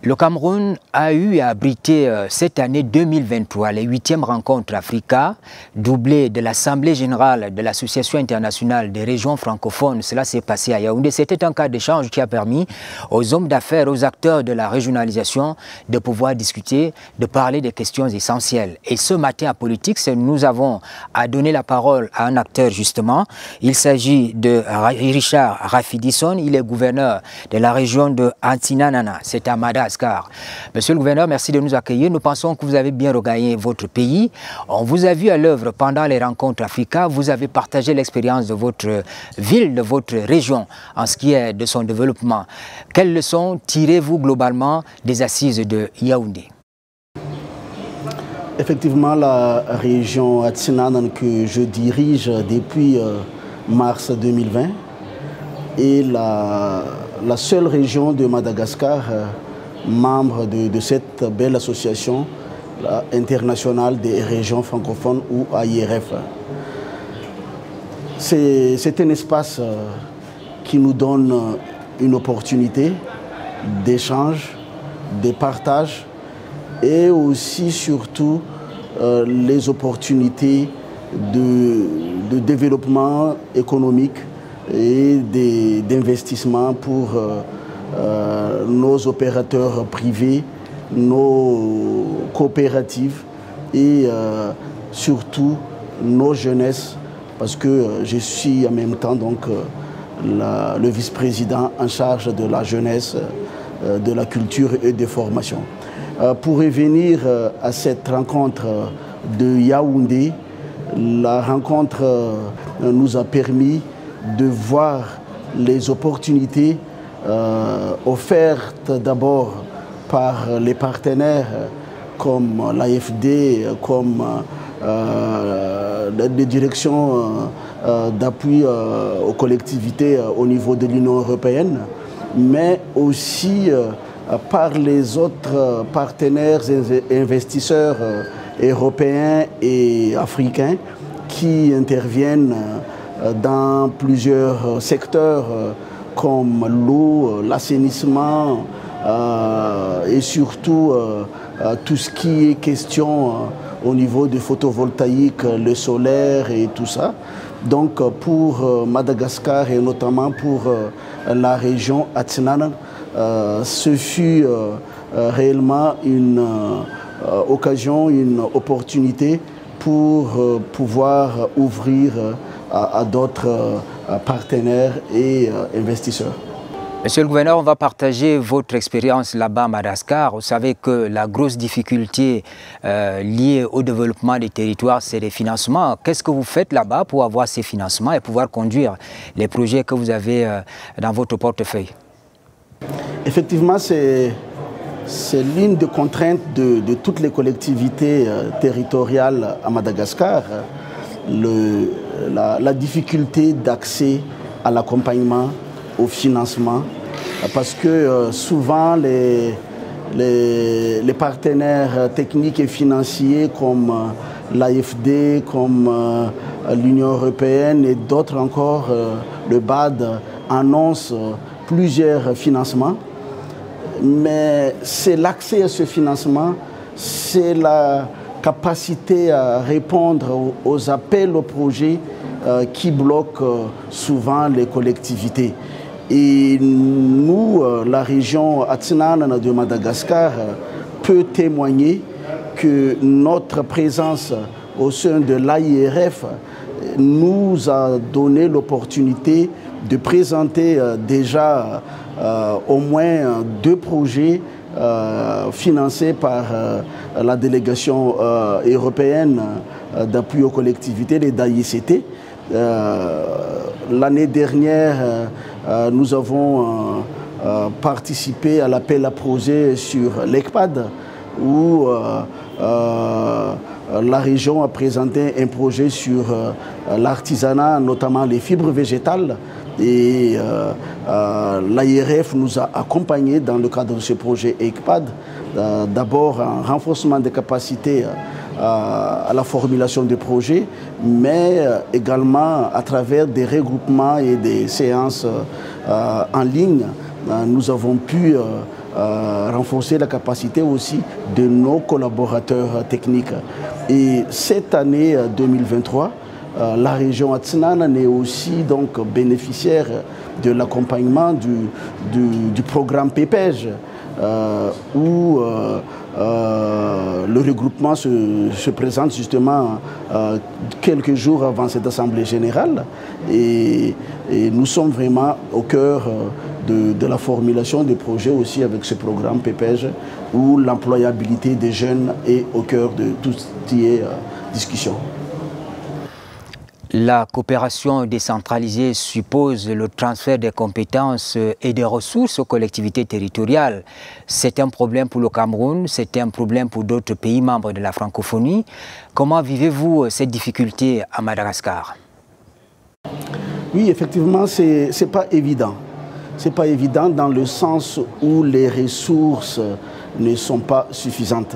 Le Cameroun a eu à abriter cette année 2023 les 8e rencontres Africa, doublées de l'Assemblée générale de l'Association internationale des régions francophones. Cela s'est passé à Yaoundé. C'était un cas d'échange qui a permis aux hommes d'affaires, aux acteurs de la régionalisation de pouvoir discuter, de parler des questions essentielles. Et ce matin à Politique, nous avons à donner la parole à un acteur justement. Il s'agit de Richard Rafidisson. Il est gouverneur de la région de Antinanana. C'est à Madagascar. Monsieur le gouverneur, merci de nous accueillir. Nous pensons que vous avez bien regagné votre pays. On vous a vu à l'œuvre pendant les rencontres Africa. Vous avez partagé l'expérience de votre ville, de votre région en ce qui est de son développement. Quelles leçons tirez-vous globalement des assises de Yaoundé? Effectivement, la région Antinanana que je dirige depuis mars 2020 est la seule région de Madagascar membre de cette belle association internationale des régions francophones ou AIRF. C'est un espace qui nous donne une opportunité d'échange, de partage et aussi surtout les opportunités de développement économique et d'investissement pour nos opérateurs privés, nos coopératives et surtout nos jeunesses, parce que je suis en même temps donc le vice-président en charge de la jeunesse, de la culture et des formations. Pour revenir à cette rencontre de Yaoundé, la rencontre nous a permis de voir les opportunités offertes d'abord par les partenaires comme l'AFD, comme des directions d'appui aux collectivités au niveau de l'Union européenne, mais aussi par les autres partenaires et investisseurs européens et africains qui interviennent dans plusieurs secteurs comme l'eau, l'assainissement et surtout tout ce qui est question au niveau du photovoltaïque, le solaire et tout ça. Donc pour Madagascar et notamment pour la région Antinanana, ce fut réellement une occasion, une opportunité pour pouvoir ouvrir à d'autres partenaires et investisseurs. Monsieur le gouverneur, on va partager votre expérience là-bas à Madagascar. Vous savez que la grosse difficulté liée au développement des territoires, c'est les financements. Qu'est-ce que vous faites là-bas pour avoir ces financements et pouvoir conduire les projets que vous avez dans votre portefeuille? Effectivement, c'est l'une des contraintes de toutes les collectivités territoriales à Madagascar. La difficulté d'accès à l'accompagnement, au financement, parce que souvent les partenaires techniques et financiers comme l'AFD, comme l'Union européenne et d'autres encore, le BAD, annoncent plusieurs financements. Mais c'est l'accès à ce financement, c'est la capacité à répondre aux appels aux projets qui bloquent souvent les collectivités. Et nous, la région Antinanana de Madagascar, peut témoigner que notre présence au sein de l'AIRF nous a donné l'opportunité de présenter déjà au moins 2 projets financés par la délégation européenne d'appui aux collectivités, les DAICT. L'année dernière, nous avons participé à l'appel à projet sur l'ECPAD, où la région a présenté un projet sur l'artisanat, notamment les fibres végétales. Et l'AIRF nous a accompagnés dans le cadre de ce projet ECPAD, d'abord en renforcement des capacités à la formulation des projets, mais également à travers des regroupements et des séances en ligne. Nous avons pu renforcer la capacité aussi de nos collaborateurs techniques. Et cette année 2023, la région Atsinana est aussi donc bénéficiaire de l'accompagnement du programme PEPEJ, où le regroupement se présente justement quelques jours avant cette assemblée générale, et nous sommes vraiment au cœur de la formulation des projets aussi avec ce programme PEPEJ, où l'employabilité des jeunes est au cœur de tout ce qui est discussion. La coopération décentralisée suppose le transfert des compétences et des ressources aux collectivités territoriales. C'est un problème pour le Cameroun, c'est un problème pour d'autres pays membres de la francophonie. Comment vivez-vous cette difficulté à Madagascar? Oui, effectivement, c'est pas évident. C'est pas évident dans le sens où les ressources ne sont pas suffisantes.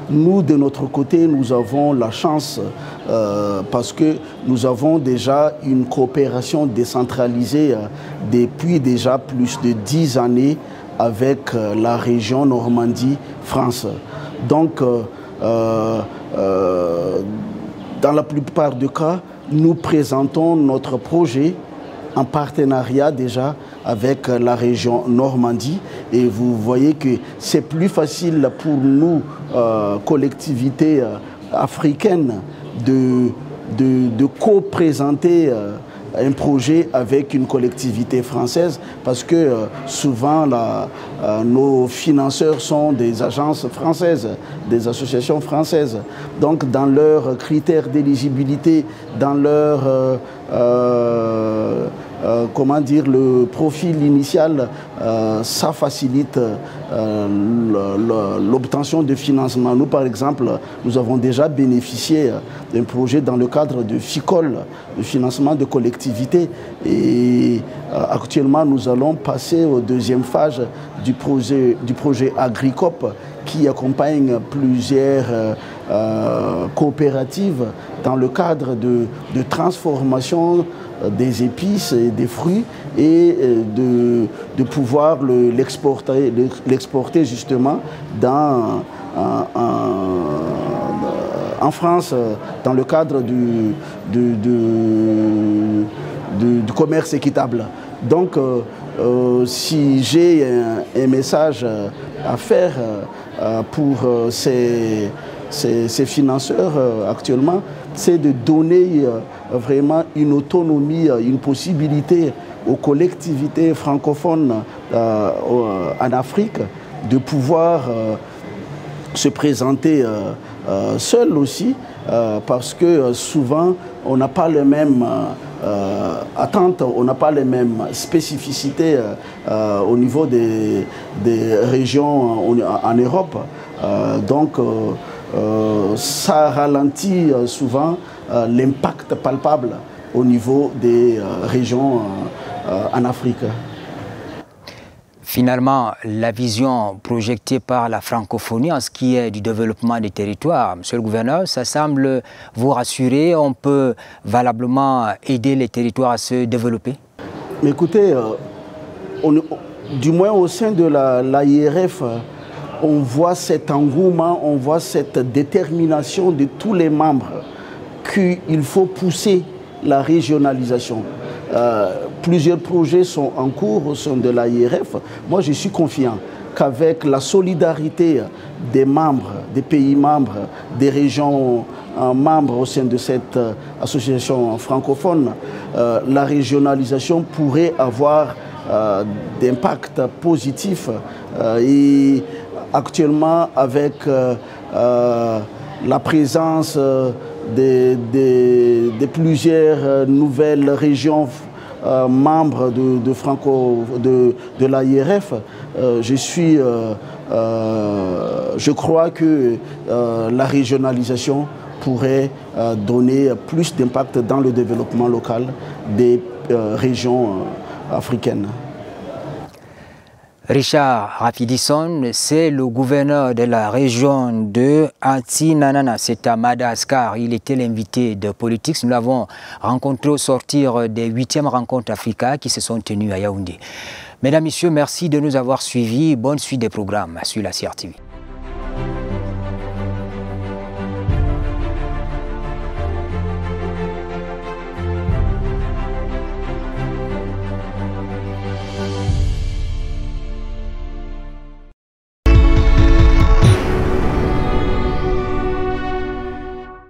Nous, de notre côté, nous avons la chance parce que nous avons déjà une coopération décentralisée depuis déjà plus de 10 années avec la région Normandie-France. Donc, dans la plupart des cas, nous présentons notre projet en partenariat déjà avec la région Normandie, et vous voyez que c'est plus facile pour nous, collectivités africaines, de co-présenter un projet avec une collectivité française, parce que souvent nos financeurs sont des agences françaises, des associations françaises. Donc dans leurs critères d'éligibilité, dans leur comment dire, le profil initial, ça facilite l'obtention de financement. Nous, par exemple, nous avons déjà bénéficié d'un projet dans le cadre de FICOL, le financement de collectivités. Et actuellement, nous allons passer aux deuxième phase du projet Agricop, qui accompagne plusieurs coopératives dans le cadre de transformation des épices et des fruits, et de pouvoir l'exporter justement en France, dans le cadre du commerce équitable. Donc, si j'ai un message à faire pour ces financeurs actuellement, c'est de donner vraiment une autonomie, une possibilité aux collectivités francophones en Afrique de pouvoir se présenter seules aussi, parce que souvent on n'a pas les mêmes attentes, on n'a pas les mêmes spécificités au niveau des régions en Europe. Donc ça ralentit souvent l'impact palpable au niveau des régions en Afrique. Finalement, la vision projetée par la francophonie en ce qui est du développement des territoires, Monsieur le gouverneur, ça semble vous rassurer? On peut valablement aider les territoires à se développer? Mais écoutez, du moins au sein de l'AIRF, on voit cet engouement, on voit cette détermination de tous les membres qu'il faut pousser la régionalisation. Plusieurs projets sont en cours au sein de l'AIRF. Moi, je suis confiant qu'avec la solidarité des membres, des pays membres, des régions membres au sein de cette association francophone, la régionalisation pourrait avoir d'impact positif. Et actuellement, avec la présence de plusieurs nouvelles régions membres de l'AIRF, je crois que la régionalisation pourrait donner plus d'impact dans le développement local des régions africaines. Richard Rapidisson, c'est le gouverneur de la région de Atsinanana, c'est à Madagascar. Il était l'invité de Politics. Nous l'avons rencontré au sortir des 8e rencontres Africa qui se sont tenues à Yaoundé. Mesdames, Messieurs, merci de nous avoir suivis. Bonne suite des programmes sur la CRTV.